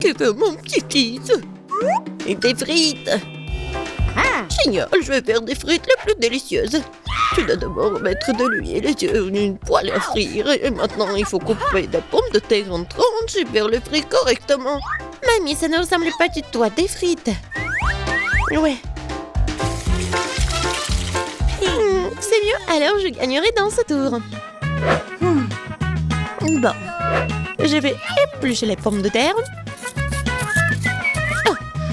Que veut mon petit Et des frites. Génial, je vais faire des frites les plus délicieuses. Tu dois d'abord mettre de l'huile sur une poêle à frire. Et maintenant, il faut couper des pommes de terre en tranches et faire le frit correctement. Mamie, ça ne ressemble pas du tout à des frites. Ouais. C'est mieux, alors je gagnerai dans ce tour. Bon. Je vais éplucher les pommes de terre.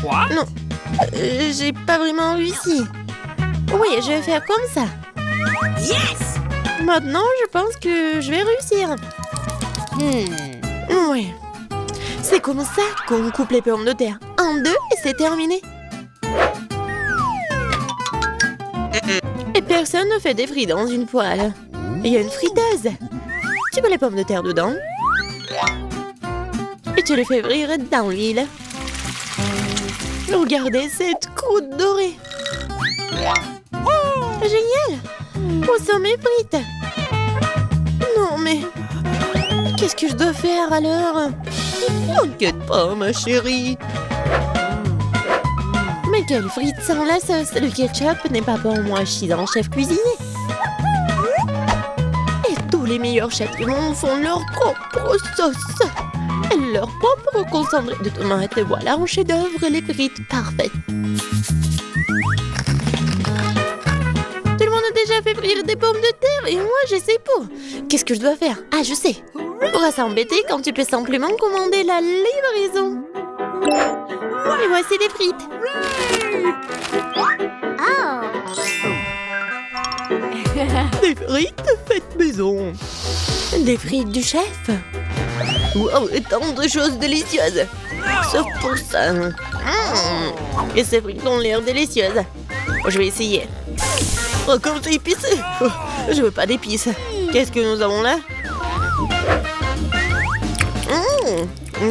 Oh, non. J'ai pas vraiment réussi. Oui, je vais faire comme ça. Yes! Maintenant, je pense que je vais réussir. Oui. C'est comme ça qu'on coupe les pommes de terre. En deux et c'est terminé. Et personne ne fait des frites dans une poêle. Il y a une friteuse. Tu mets les pommes de terre dedans. Et tu les fais frire dans l'huile. Regardez cette croûte dorée. Génial! Où sont mes frites? Non, mais... qu'est-ce que je dois faire alors? T'inquiète pas, ma chérie. Mais quelle frite sans la sauce? Le ketchup n'est pas pour moi, je suis un chef cuisinier. Et tous les meilleurs chefs du monde font leur propre sauce. Leur propre concentré de tomates. Et voilà un chef-d'œuvre, les frites parfaites. Tout le monde a déjà fait frire des pommes de terre et moi j'essaie pas. Qu'est-ce que je dois faire? Ah, je sais. Pourra s'embêter quand tu peux simplement commander la livraison. Et voici des frites. Des frites faites maison. Des frites du chef. Wow, et tant de choses délicieuses. Sauf pour ça. Et ces frites ont l'air délicieuses. Je vais essayer. Oh, comme c'est épicé. Oh, je veux pas d'épices. Qu'est-ce que nous avons là?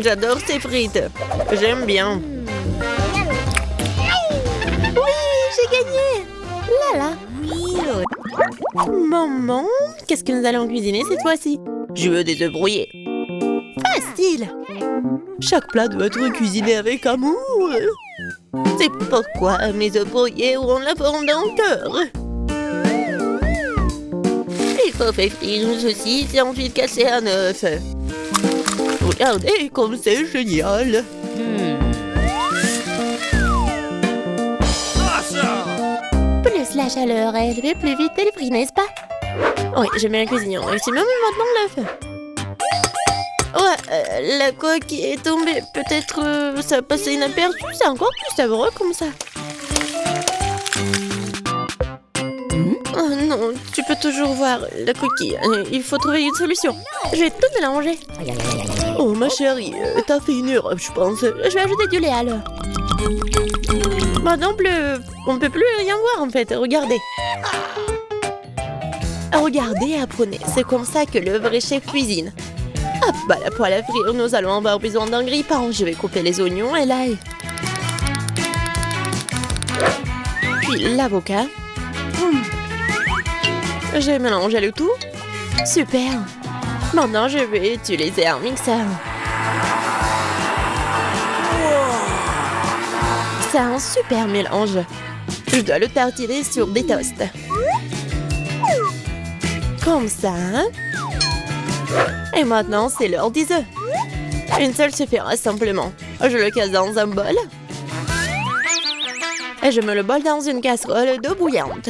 J'adore ces frites. J'aime bien. Oui, j'ai gagné. Là, là. Maman, qu'est-ce que nous allons cuisiner cette fois-ci? Je veux des œufs brouillés. Facile. Chaque plat doit être cuisiné avec amour. C'est pourquoi mes œufs brouillés auront la forme d'un cœur. Il faut faire frire une saucisse et ensuite casser un œuf. Regardez comme c'est génial. Plus la chaleur élevée, plus vite elle brille, n'est-ce pas? Oui, j'aime bien la cuisine. Et c'est même maintenant l'œuf. Ouais, la coque est tombée. Peut-être ça a passé inaperçu. C'est encore plus savoureux comme ça. Oh non, tu peux toujours voir la coquille. Il faut trouver une solution. Je vais tout mélanger. Oh ma chérie, t'as fait une erreur, je pense. Je vais ajouter du lait alors. Maintenant, on peut plus rien voir en fait. Regardez. Regardez et apprenez. C'est comme ça que le vrai chef cuisine. Hop, bah la poêle à frire, nous allons avoir besoin d'un grille-pain. Je vais couper les oignons et l'ail. Puis l'avocat. J'ai mélangé le tout. Super. Maintenant, je vais utiliser un mixeur. C'est un super mélange. Je dois le tartiner sur des toasts. Comme ça. Et maintenant, c'est l'heure des œufs. Une seule suffira simplement. Je le casse dans un bol. Et je mets le bol dans une casserole d'eau bouillante.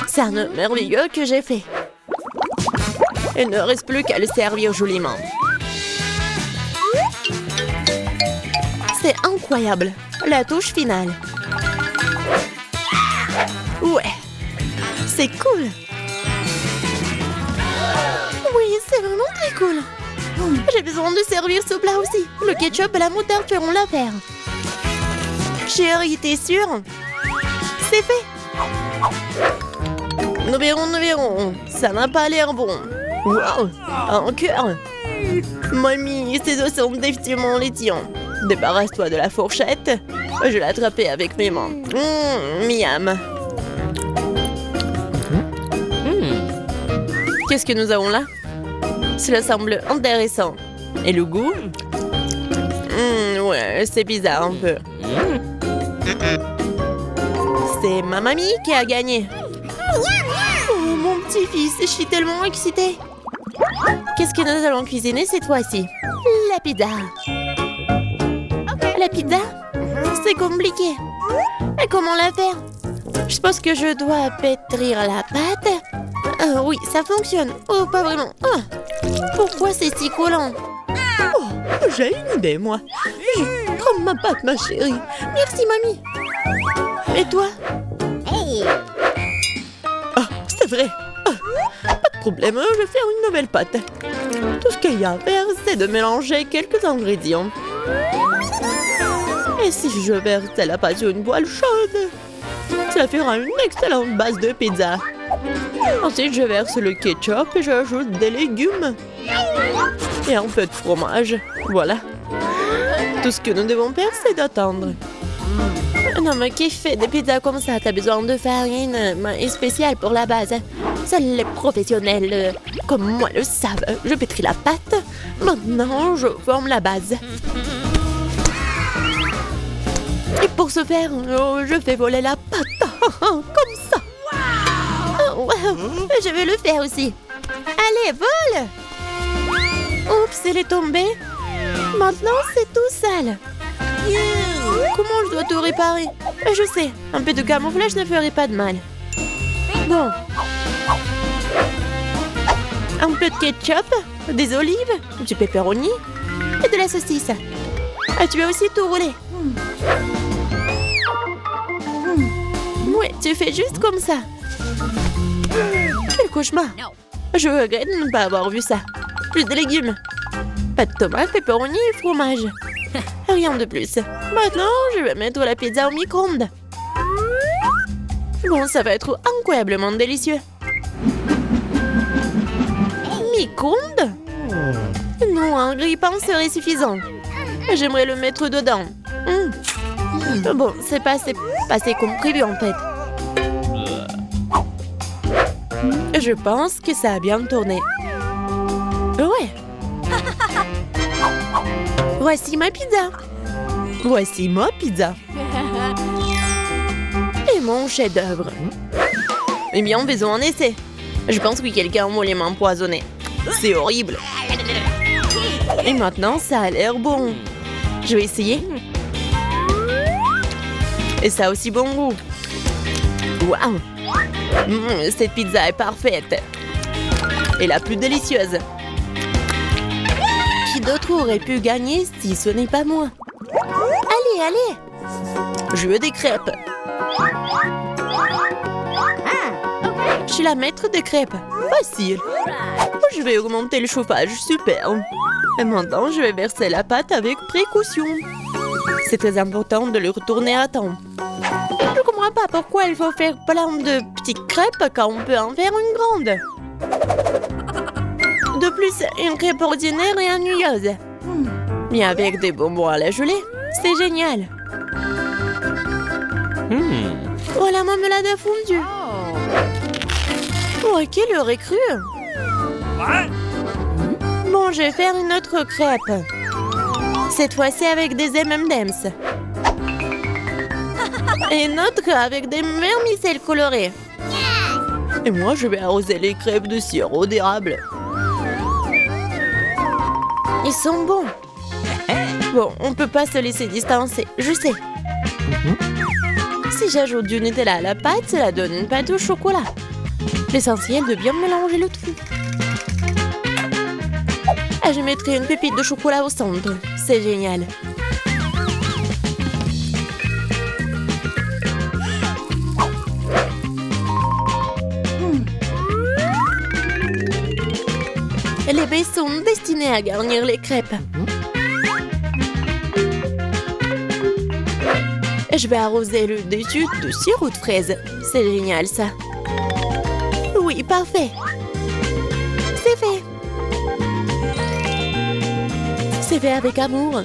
C'est un œuf merveilleux que j'ai fait. Il ne reste plus qu'à le servir joliment. C'est incroyable. La touche finale. Ouais. C'est cool. Oui, c'est vraiment très cool. J'ai besoin de servir ce plat aussi. Le ketchup et la moutarde feront l'affaire. Chérie, t'es sûre? C'est fait. Nous verrons. Ça n'a pas l'air bon. Wow, un cœur. Mamie, ces os sont définitivement les tiens. Débarrasse-toi de la fourchette. Je vais l'attraper avec mes mains. Miam. Qu'est-ce que nous avons là? Cela semble intéressant. Et le goût? Ouais, c'est bizarre un peu. C'est ma mamie qui a gagné. Oh, mon petit-fils, je suis tellement excitée. Qu'est-ce que nous allons cuisiner cette fois-ci? La pizza. La pizza? C'est compliqué. Et comment la faire? Je pense que je dois pétrir la pâte. Oui, ça fonctionne. Oh, pas vraiment. Oh, pourquoi c'est si collant? Oh, j'ai une idée, moi. Comme ma pâte, ma chérie. Merci, mamie. Et toi? Ah, c'est vrai. Ah, pas de problème, je vais faire une nouvelle pâte. Tout ce qu'il y a à faire, c'est de mélanger quelques ingrédients. Et si je verse la pâte sur une poêle chaude, ça fera une excellente base de pizza. Ensuite, je verse le ketchup et j'ajoute des légumes. Et un peu de fromage. Voilà. Tout ce que nous devons faire, c'est d'attendre. Non, mais qui fait des pizzas comme ça? T'as besoin de farine spéciale pour la base. Seuls les professionnels comme moi le savent. Je pétris la pâte. Maintenant, je forme la base. Et pour ce faire, je fais voler la pâte. Comme ça. Oh, wow. Je vais le faire aussi. Allez, vole! Oups, elle est tombée. Maintenant, c'est tout sale. Comment je dois tout réparer? Je sais, un peu de camouflage ne ferait pas de mal. Bon. Un peu de ketchup, des olives, du pepperoni et de la saucisse. Ah, tu as aussi tout roulé. Ouais, tu fais juste comme ça. Quel cauchemar. Je regrette de ne pas avoir vu ça. Plus de légumes. Pas de tomates, pepperoni et fromage. Rien de plus. Maintenant, je vais mettre la pizza au micro-ondes. Bon, ça va être incroyablement délicieux. Micro-ondes? Non, un grille-pain serait suffisant. J'aimerais le mettre dedans. Bon, c'est pas assez comme prévu en fait. Je pense que ça a bien tourné. Ouais. Voici ma pizza. Voici ma pizza. Et mon chef-d'œuvre. Eh bien, faisons un essai. Je pense que quelqu'un m'a les mains empoisonnées. C'est horrible. Et maintenant, ça a l'air bon. Je vais essayer. Et ça a aussi bon goût. Waouh! Cette pizza est parfaite. Et la plus délicieuse. Qui d'autre aurait pu gagner si ce n'est pas moi? Allez, allez! Je veux des crêpes. Je suis la maître des crêpes. Facile. Je vais augmenter le chauffage. Super. Et maintenant, je vais verser la pâte avec précaution. C'est très important de le retourner à temps. Je ne comprends pas pourquoi il faut faire plein de petites crêpes quand on peut en faire une grande. De plus, une crêpe ordinaire est ennuyeuse. Mais avec des bonbons à la gelée, c'est génial. Oh, la marmelade a fondu. Oh, quelle heure est crue. Bon, je vais faire une autre crêpe. Cette fois-ci avec des M&M's. Et une autre avec des vermicelles colorées. Et moi, je vais arroser les crêpes de sirop d'érable. Ils sont bons. Bon, on peut pas se laisser distancer, je sais. Si j'ajoute du Nutella à la pâte, cela donne une pâte au chocolat. L'essentiel de bien mélanger le tout. Et je mettrai une pépite de chocolat au centre. C'est génial. Les baies sont destinées à garnir les crêpes. Et je vais arroser le dessus de sirop de fraise. C'est génial, ça. Oui, parfait. C'est fait. C'est fait avec amour.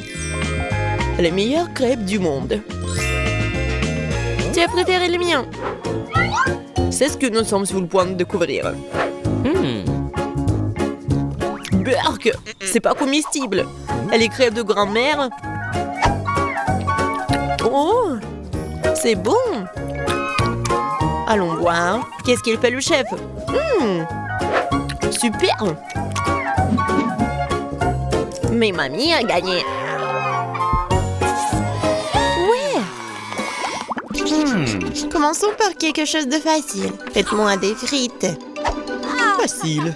Les meilleures crêpes du monde. Tu as préféré les miens? C'est ce que nous sommes sur le point de découvrir. Berk, c'est pas comestible. Elle est crève de grand-mère. Oh, c'est bon. Allons voir. Qu'est-ce qu'il fait le chef? Super. Mais mamie a gagné. Ouais. Commençons par quelque chose de facile. Faites-moi des frites. Facile.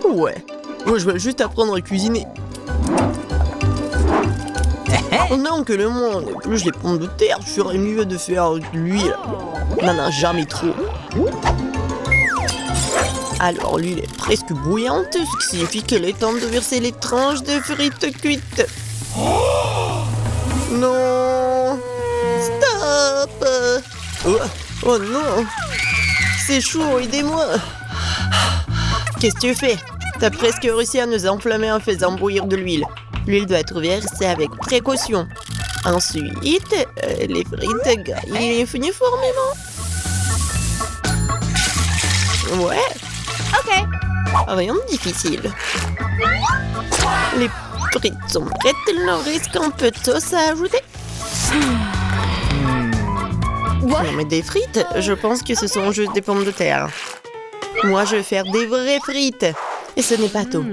Ouais. Moi, je vais juste apprendre à cuisiner. Non, que le monde épluche les pommes de terre, je ferais mieux de faire de l'huile. N'en a jamais trop. Alors, l'huile est presque bouillante, ce qui signifie qu'il est temps de verser les tranches de frites cuites. Non! Stop! Oh non! C'est chaud, aidez-moi! Qu'est-ce que tu fais? T'as presque réussi à nous enflammer en faisant bouillir de l'huile. L'huile doit être versée avec précaution. Ensuite, les frites gagnent uniformément. Ouais. Ok. Rien de difficile. Les frites sont prêtes, il leur reste un peu de sauce à ajouter. Non mais des frites, je pense que ce sont juste des pommes de terre. Moi, je vais faire des vraies frites. Et ce n'est pas tout.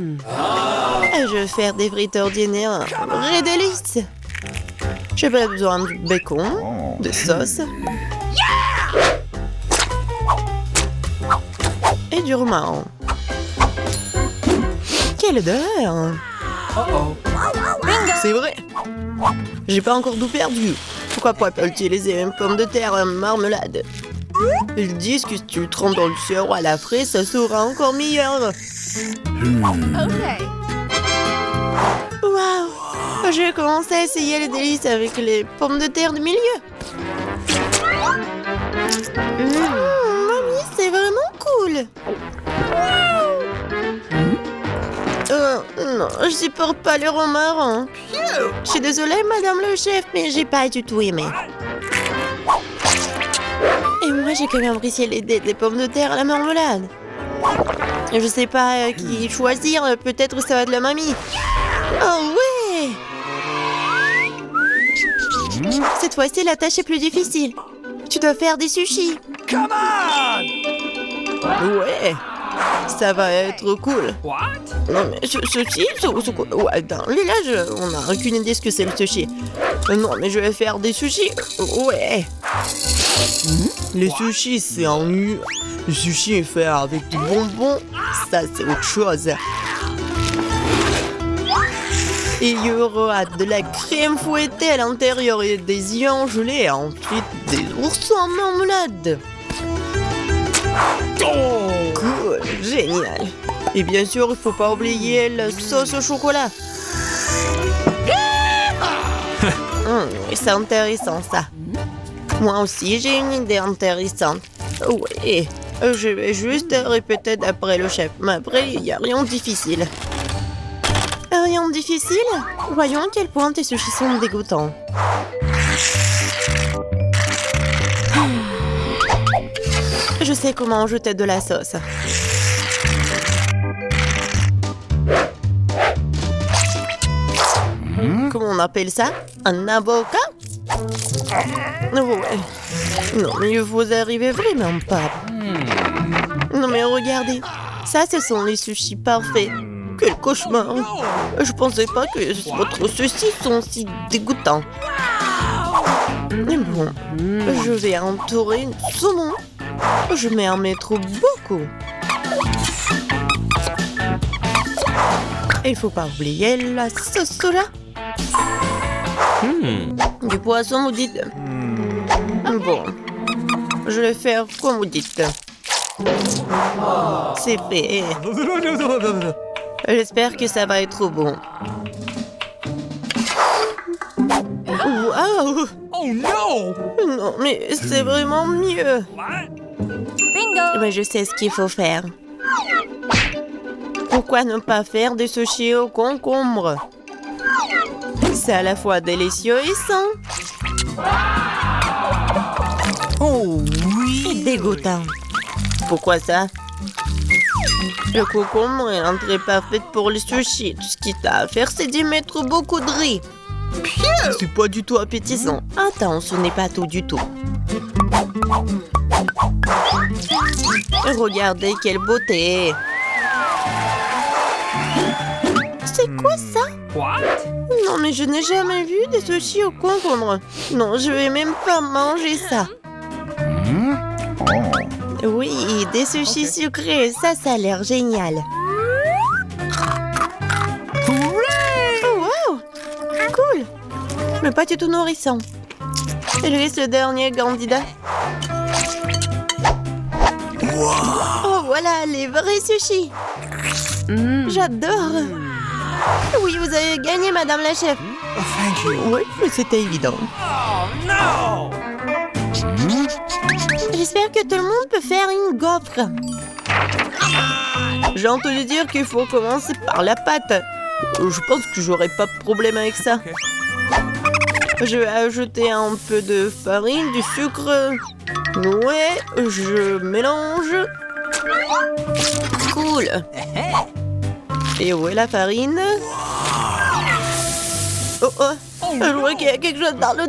Je vais faire des frites ordinaires, un vrai délice. J'ai pas besoin de bacon, de sauce et du romarin. Quelle odeur! C'est vrai. J'ai pas encore tout perdu. Pourquoi pas utiliser les mêmes pommes de terre en marmelade? Ils disent que si tu le trempes dans le sirop à la fraise, ça sera encore meilleur. Waouh! Je vais commencer à essayer les délices avec les pommes de terre du milieu. Mamie, c'est vraiment cool. Non, je supporte pas le romarin. Je suis désolée, madame le chef, mais j'ai pas du tout aimé. Et moi, j'ai quand même apprécié les pommes de terre à la marmelade. Je sais pas qui choisir, peut-être ça va de la mamie. Oh ouais! Cette fois-ci, la tâche est plus difficile. Tu dois faire des sushis. Come on! Ouais, ça va être cool. Non mais sushi, ouais, dans le village, on n'a aucune idée ce que c'est le sushi. Non mais je vais faire des sushis. Ouais. Les sushis, c'est en nu. Le sushi est fait avec du bonbon. Ça, c'est autre chose. Et il y aura de la crème fouettée à l'intérieur et des œufs gelés. Et ensuite, des oursons en marmelade. Cool, génial. Et bien sûr, il faut pas oublier la sauce au chocolat. C'est intéressant, ça. Moi aussi, j'ai une idée intéressante. Oui, je vais juste répéter d'après le chef. Mais après, il n'y a rien de difficile. Rien de difficile? Voyons à quel point tes sushis sont dégoûtants. Je sais comment ajouter de la sauce. Comment on appelle ça? Un avocat? Ouais. Non, mais vous arrivez vraiment pas. Non, mais regardez. Ça, ce sont les sushis parfaits. Quel cauchemar. Je pensais pas que votre sushi sont si dégoûtants. Mais bon, je vais entourer le saumon. Je vais en mettre beaucoup. Il faut pas oublier la sauce soja. Du poisson, vous dites? Bon, je vais faire comme vous dites. C'est fait. J'espère que ça va être bon. Wow! Oh non! Non, mais c'est vraiment mieux. Bingo! Mais je sais ce qu'il faut faire. Pourquoi ne pas faire des sushis au concombre? C'est à la fois délicieux et sain. Oh oui! Et dégoûtant. Pourquoi ça? Le concombre est l'entrée parfaite pour les sushis. Tout ce qu'il t'a à faire, c'est d'y mettre beaucoup de riz. C'est pas du tout appétissant. Attends, ce n'est pas tout du tout. Regardez quelle beauté. C'est quoi ça? Non, mais je n'ai jamais vu des sushis au concombre. Non, je vais même pas manger ça. Oui, des sushis sucrés, ça a l'air génial. Oh, wow! Cool! Mais pas du tout nourrissant. Il reste le dernier candidat. Oh, voilà, les vrais sushis. J'adore. Oui, vous avez gagné, madame la chef. Oui, mais c'était évident. J'espère que tout le monde peut faire une gaufre. J'ai entendu dire qu'il faut commencer par la pâte. Je pense que j'aurai pas de problème avec ça. Je vais ajouter un peu de farine, du sucre. Ouais, je mélange. Cool. Et où est la farine? Oh, je vois qu'il y a quelque chose dans le...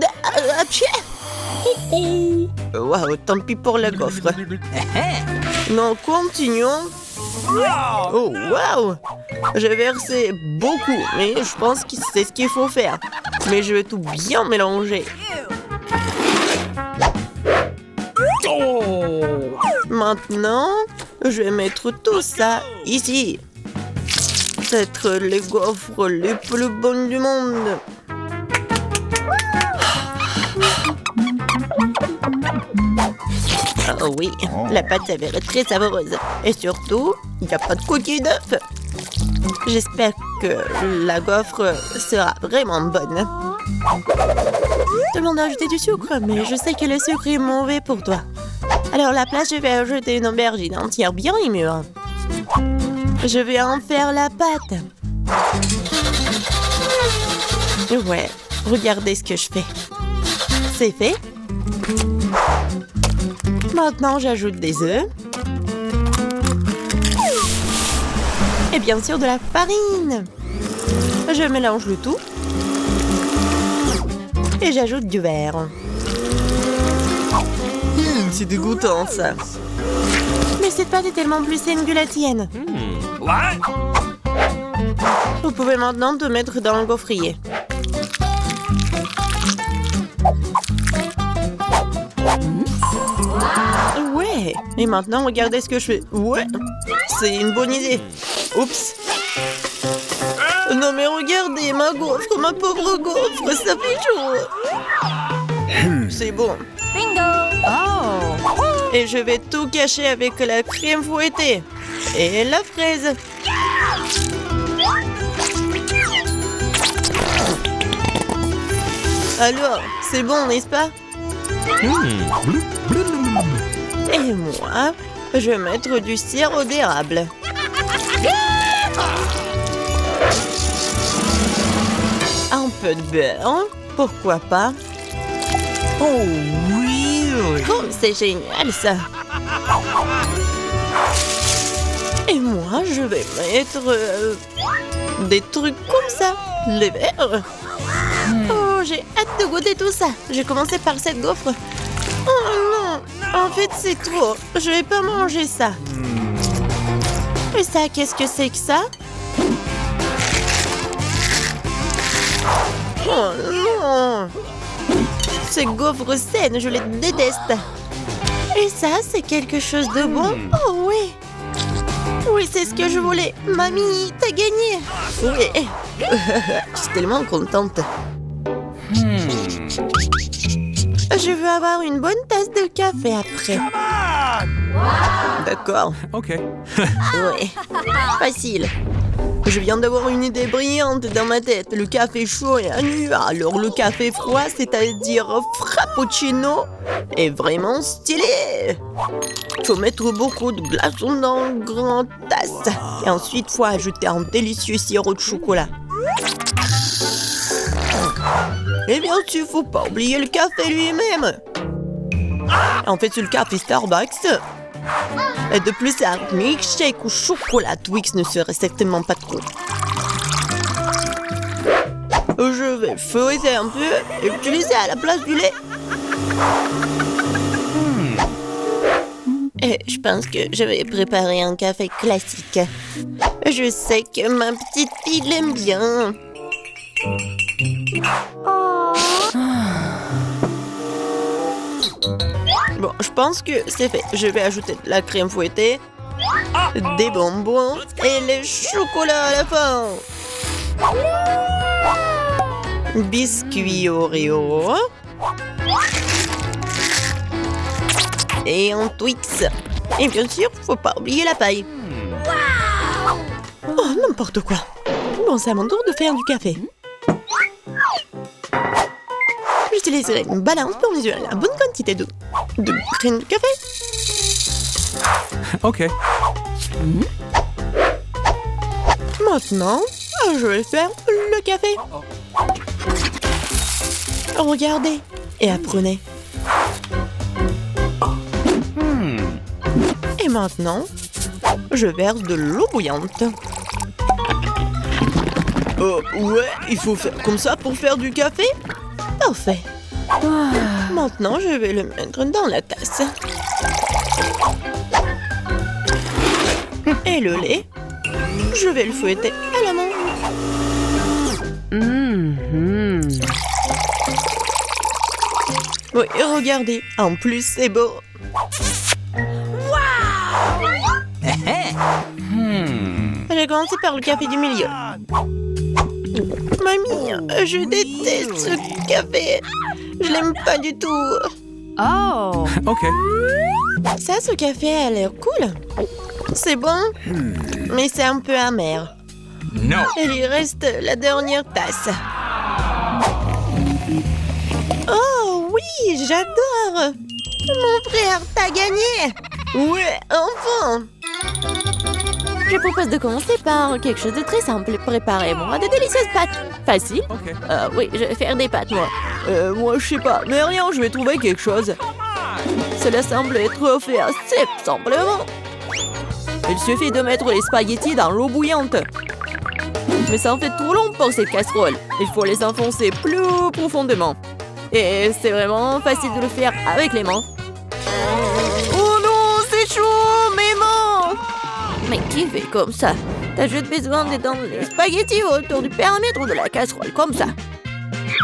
Waouh, tant pis pour la gaufre. Non, continuons. Oh, waouh! J'ai versé beaucoup, mais je pense que c'est ce qu'il faut faire. Mais je vais tout bien mélanger. Maintenant, je vais mettre tout ça ici. Peut-être les gaufres les plus bonnes du monde. Oh oui, la pâte s'avère très savoureuse. Et surtout, il n'y a pas de coquille d'œuf. J'espère que la gaufre sera vraiment bonne. Tout le monde a ajouté du sucre, mais je sais que le sucre est mauvais pour toi. Alors à la place, je vais ajouter une aubergine entière bien mûre. Je vais en faire la pâte. Ouais, regardez ce que je fais. C'est fait. Maintenant, j'ajoute des œufs. Et bien sûr, de la farine. Je mélange le tout. Et j'ajoute du verre. C'est dégoûtant, ça. Mais cette pâte est tellement plus saine que la tienne. Vous pouvez maintenant te mettre dans le gaufrier. Ouais. Et maintenant, regardez ce que je fais. Ouais. C'est une bonne idée. Oups. Non mais regardez, ma gaufre, ma pauvre gaufre, ça fait chaud. C'est bon. Bingo! Oh! Et je vais tout cacher avec la crème fouettée. Et la fraise. Alors, c'est bon, n'est-ce pas? Et moi, je vais mettre du sirop d'érable. Un peu de beurre, pourquoi pas? Oh oui! Oh, c'est génial ça! Et moi, je vais mettre des trucs comme ça, les verres. Oh, j'ai hâte de goûter tout ça. J'ai commencé par cette gaufre. Oh non, en fait c'est trop. Je vais pas manger ça. Et ça, qu'est-ce que c'est que ça? Oh non! Ces gaufres saines, je les déteste. Et ça, c'est quelque chose de bon? Oh oui! Oui, c'est ce que je voulais. Mamie, t'as gagné! Oui! Je suis tellement contente. Je veux avoir une bonne tasse de café après. D'accord. Ok. Oui. Facile. Je viens d'avoir une idée brillante dans ma tête. Le café chaud est nu. Alors le café froid, c'est-à-dire frappuccino, est vraiment stylé. Faut mettre beaucoup de glaçons dans une grande tasse. Et ensuite, faut ajouter un délicieux sirop de chocolat. Et bien sûr, faut pas oublier le café lui-même. En fait, c'est le café Starbucks. Et de plus, un milkshake au chocolat Twix ne serait certainement pas trop. Je vais feuilleter un peu et utiliser à la place du lait. Et je pense que je vais préparer un café classique. Je sais que ma petite fille l'aime bien. Bon, je pense que c'est fait. Je vais ajouter de la crème fouettée, des bonbons et le chocolat à la fin. Biscuit Oreo. Et un Twix. Et bien sûr, faut pas oublier la paille. Oh, n'importe quoi. Bon, c'est à mon tour de faire du café. J'utiliserai une balance pour mesurer la bonne quantité de graines de café. Ok. Maintenant, je vais faire le café. Regardez et apprenez. Et maintenant, je verse de l'eau bouillante. Ouais, il faut faire comme ça pour faire du café? Parfait. Maintenant, je vais le mettre dans la tasse. Et le lait, je vais le fouetter à la main. Oui, regardez, en plus c'est beau. J'ai commencé par le café du milieu. Mamie, je déteste ce café. Je l'aime pas du tout. Oh. Ok. Ça, ce café a l'air cool. C'est bon, mais c'est un peu amer. No. Et il reste la dernière tasse. Oh oui, j'adore. Mon frère, t'as gagné. Ouais, enfin. Je propose de commencer par quelque chose de très simple. Préparez-moi de délicieuses pâtes. Facile. Ok. Oui, je vais faire des pâtes, moi. Moi, je sais pas. Mais rien, je vais trouver quelque chose. Cela semble être offert assez simplement. Il suffit de mettre les spaghettis dans l'eau bouillante. Mais ça en fait trop long pour cette casserole. Il faut les enfoncer plus profondément. Et c'est vraiment facile de le faire avec les mains. Oh non, c'est chaud, mes mains! Mais qui fait comme ça? T'as juste besoin d'étendre les spaghettis autour du périmètre de la casserole, comme ça.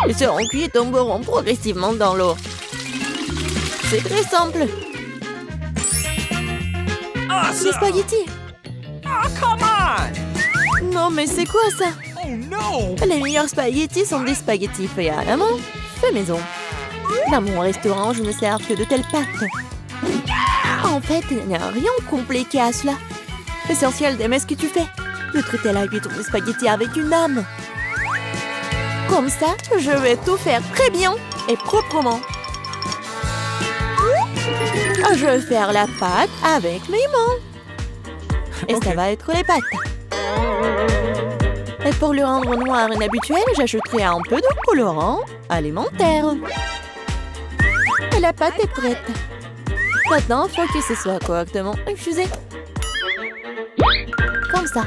Ils seront cuits et tomberont progressivement dans l'eau. C'est très simple. Les spaghettis. Come on! Non, mais c'est quoi ça? Oh no! Les meilleurs spaghettis sont des spaghettis faits à la main, faits maison. Dans mon restaurant, je ne sers que de telles pâtes. En fait, il n'y a rien de compliqué à cela. L'essentiel d'aimer ce que tu fais. De traiter la cuisson des spaghettis avec une âme. Comme ça, je vais tout faire très bien et proprement. Je vais faire la pâte avec mes mains. Et ça va être les pâtes. Et pour le rendre noir et inhabituel, j'ajouterai un peu de colorant alimentaire. Et la pâte est prête. Maintenant, il faut que ce soit correctement infusé. Comme ça.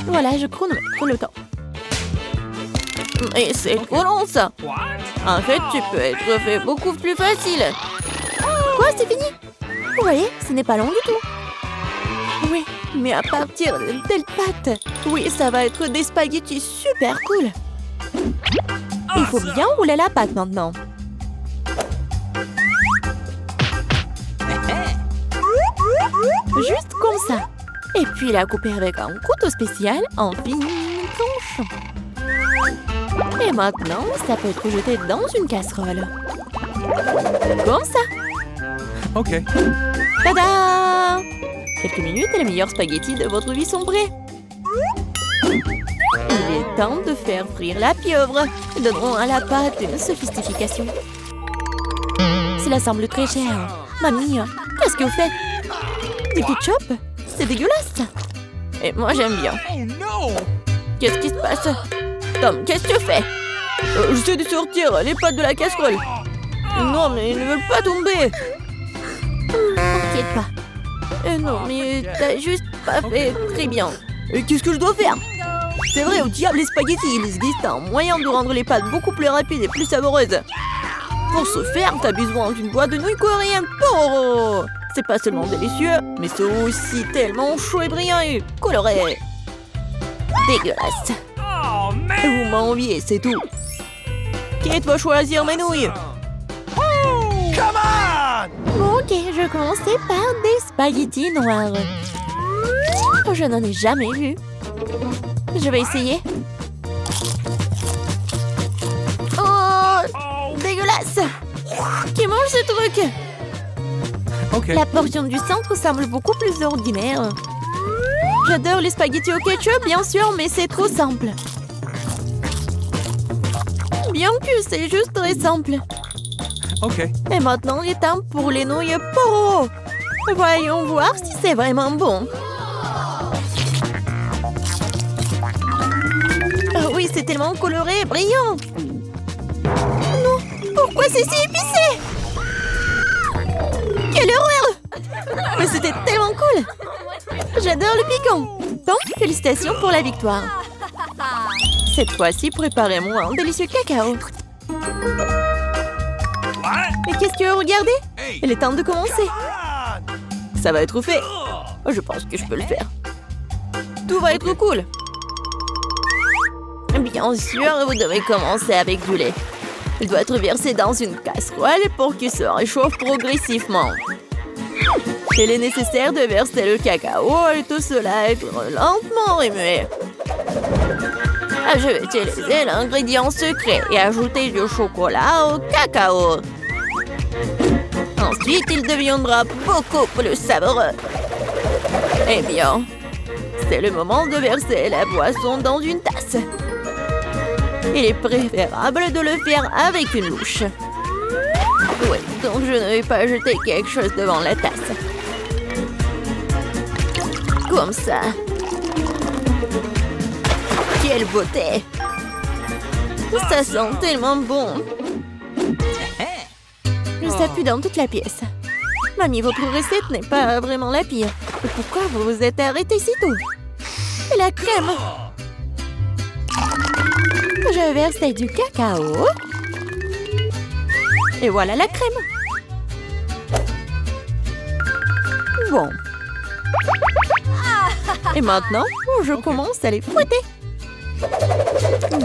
Voilà, je chronomètre le temps. Mais c'est trop long, ça. En fait, tu peux être fait beaucoup plus facile. Quoi, c'est fini? Vous voyez, ce n'est pas long du tout. Oui, mais à partir de telle pâte, oui, ça va être des spaghettis super cool. Il faut bien rouler la pâte maintenant. Juste comme ça. Et puis la couper avec un couteau spécial en fines tranches. Et maintenant, ça peut être jeté dans une casserole. Comme ça. Ok. Tada! Quelques minutes et les meilleurs spaghettis de votre vie sont prêts. Il est temps de faire frire la pieuvre. Donnerons à la pâte une sophistication. Cela semble très cher. Mamie, qu'est-ce que vous faites? Du ketchup? C'est dégueulasse. Et moi, j'aime bien. Oh no! Qu'est-ce qui se passe? Tom, qu'est-ce que tu fais? J'essaie de sortir les pâtes de la casserole. Non, mais ils ne veulent pas tomber. t'inquiète pas. Non, mais t'as juste pas fait très bien. Et qu'est-ce que je dois faire? C'est vrai, au diable les spaghettis, il existe un moyen de rendre les pâtes beaucoup plus rapides et plus savoureuses. Pour ce faire, t'as besoin d'une boîte de nouilles coréennes Poro. C'est pas seulement délicieux, mais c'est aussi tellement chaud et brillant et coloré. Dégueulasse. Oh, man. Vous m'enviez, c'est tout. Kate va choisir mes nouilles. Come on! Bon, ok, je vais commencer par des spaghettis noirs. Je n'en ai jamais vu. Je vais essayer. Oh, dégueulasse! Qui mange ce truc? Okay. La portion du centre semble beaucoup plus ordinaire. J'adore les spaghettis au ketchup, bien sûr, mais c'est trop simple. Bien que c'est juste très simple. Okay. Et maintenant, il est temps pour les nouilles Poro. Voyons voir si c'est vraiment bon. Oh oui, c'est tellement coloré et brillant. Non, pourquoi c'est si épicé? Quelle horreur! Mais c'était tellement cool. J'adore le piquant. Donc, félicitations pour la victoire. Cette fois-ci, préparez-moi un délicieux cacao. Mais qu'est-ce que vous regardez? Il est temps de commencer. Ça va être fait. Je pense que je peux le faire. Tout va être cool. Bien sûr, vous devez commencer avec du lait. Il doit être versé dans une casserole pour qu'il se réchauffe progressivement. Il est nécessaire de verser le cacao et tout cela être lentement remué. Je vais utiliser l'ingrédient secret et ajouter du chocolat au cacao. Ensuite, il deviendra beaucoup plus savoureux. Eh bien, c'est le moment de verser la boisson dans une tasse. Il est préférable de le faire avec une louche. Oui, donc je ne vais pas jeter quelque chose devant la tasse. Comme ça. Quelle beauté! Ça sent tellement bon. Ça pue dans toute la pièce. Mamie, votre recette n'est pas vraiment la pire. Pourquoi vous vous êtes arrêtée si tôt? Et la crème? Je verse du cacao. Et voilà la crème. Bon. Et maintenant, je commence à les fouetter.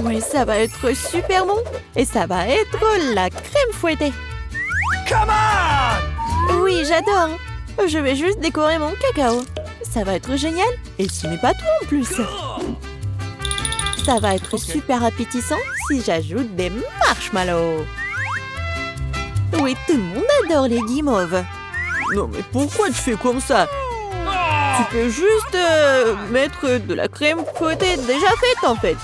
Oui, ça va être super bon. Et ça va être la crème fouettée. Come on! Oui, j'adore. Je vais juste décorer mon cacao. Ça va être génial. Et ce n'est pas tout en plus. Ça va être super appétissant si j'ajoute des marshmallows. Oui, tout le monde adore les guimauves. Non, mais pourquoi tu fais comme ça? Tu peux juste mettre de la crème fouettée déjà faite, en fait.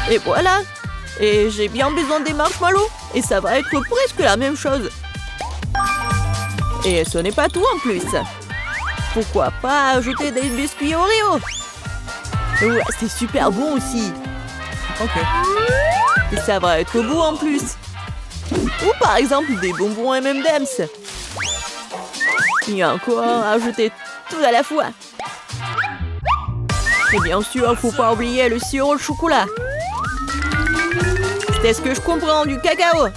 Et voilà. Et j'ai bien besoin des marshmallows. Et ça va être presque la même chose. Et ce n'est pas tout en plus. Pourquoi pas ajouter des biscuits Oreo? Ouais, c'est super bon aussi. Ok. Et ça va être beau en plus. Ou par exemple des bonbons M&M's. Et encore ajouter tout à la fois. Et bien sûr, faut pas oublier le sirop de chocolat. C'est ce que je comprends du cacao.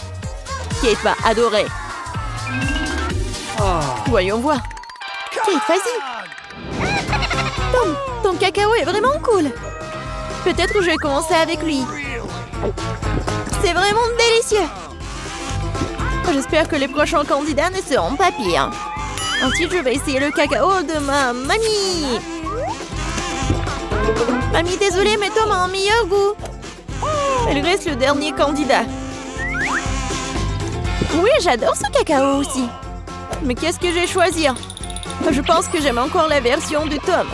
Kate va adorer. Voyons voir. Kate, vas-y. Ton cacao est vraiment cool. Peut-être que je vais commencer avec lui. C'est vraiment délicieux. J'espère que les prochains candidats ne seront pas pires. Ensuite, je vais essayer le cacao de ma mamie. Mamie, désolée, mais Tom a un meilleur goût. Elle reste le dernier candidat. Oui, j'adore ce cacao aussi. Mais qu'est-ce que je vais choisir? Je pense que j'aime encore la version de Tom.